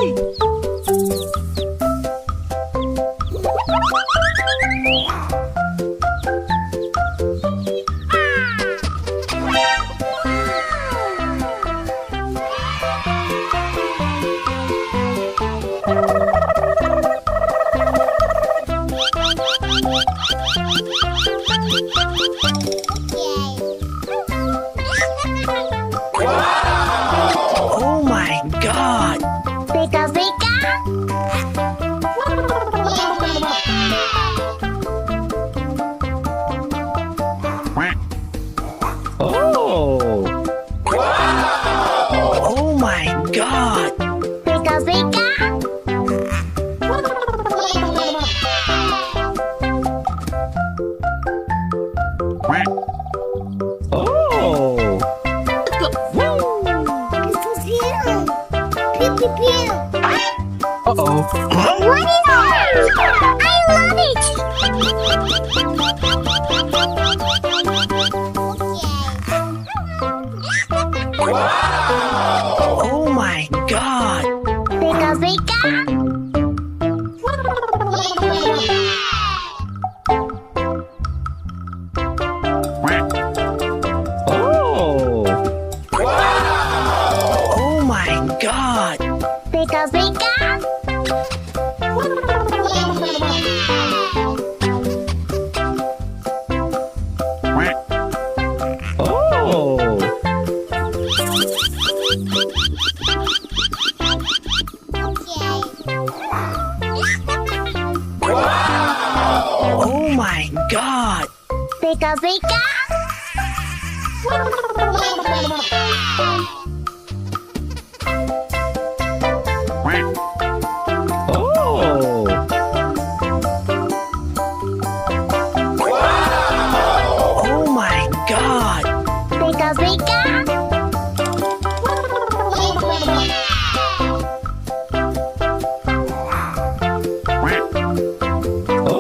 Oh my God! Pika pika. Oh! Oh my God! Pika pika. Oh! Pew pew pew. Uh-oh. Warni! I love it. Oh my God! Pika pika. Oh! Oh my God! Pika pika. Oh! Oh my God! Pika pika. Oh! Oh my God! Pika pika. Oh!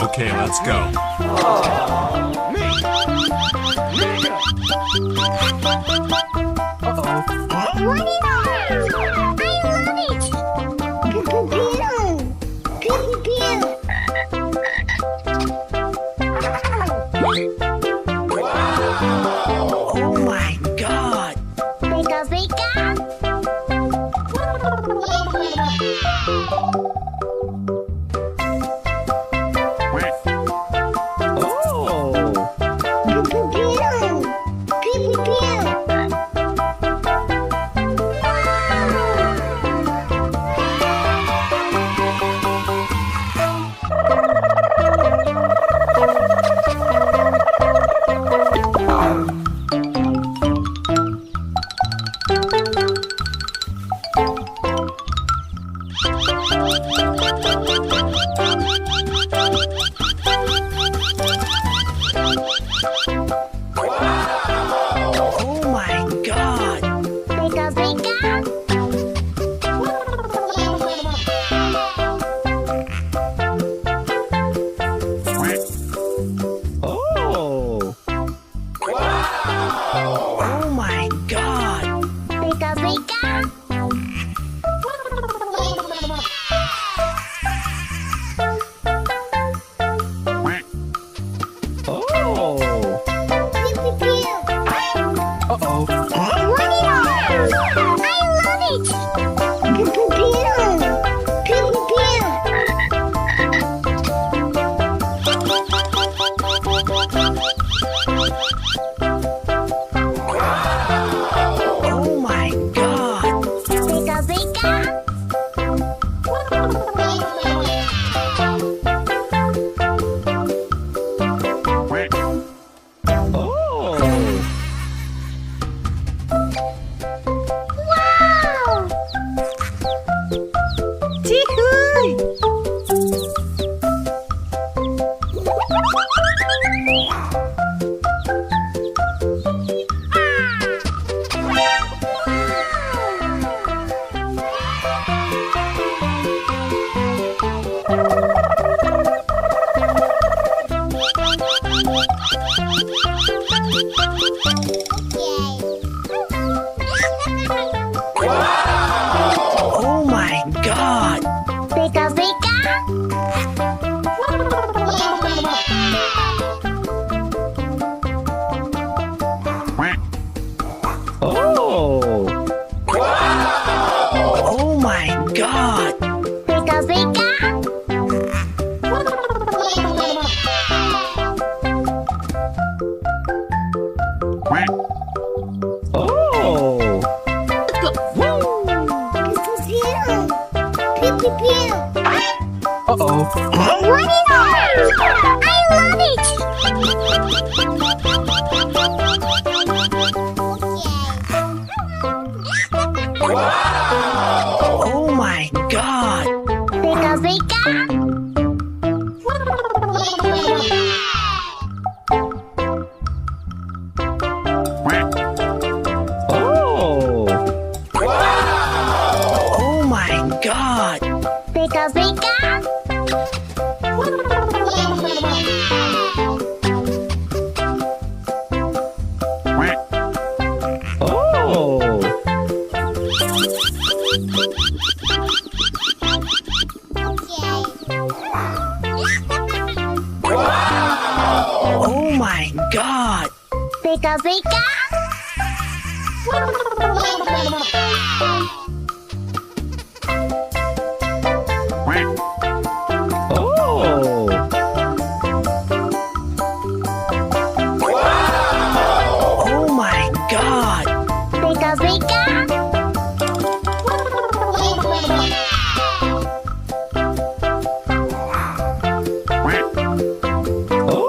Okay, let's go. Warni! I love it. Pew pew pew. Pew pew pew. Oh my God! Pika pika. Oh! Pew pew pew. Pew pew pew. Oh my God! Pika pika. Oh! Oh my God! Pika pika. Oh! Pew pew pew. Uh-oh. Warni! Oh my god! Pika pika. Oh! Oh my god! Pika pika. Oh! Pew pew pew. Uh-oh. Warning! I love it. Oh my god! Pika pika. Oh! Oh my god! Pika pika. Oh! Oh my god! Pika pika. Oh! Oh my god! Pika pika. Oh!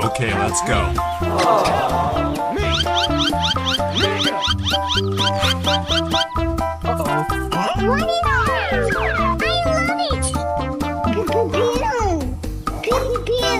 Okay, let's go. Warning! I love it. Pew pew pew. Pew pew pew.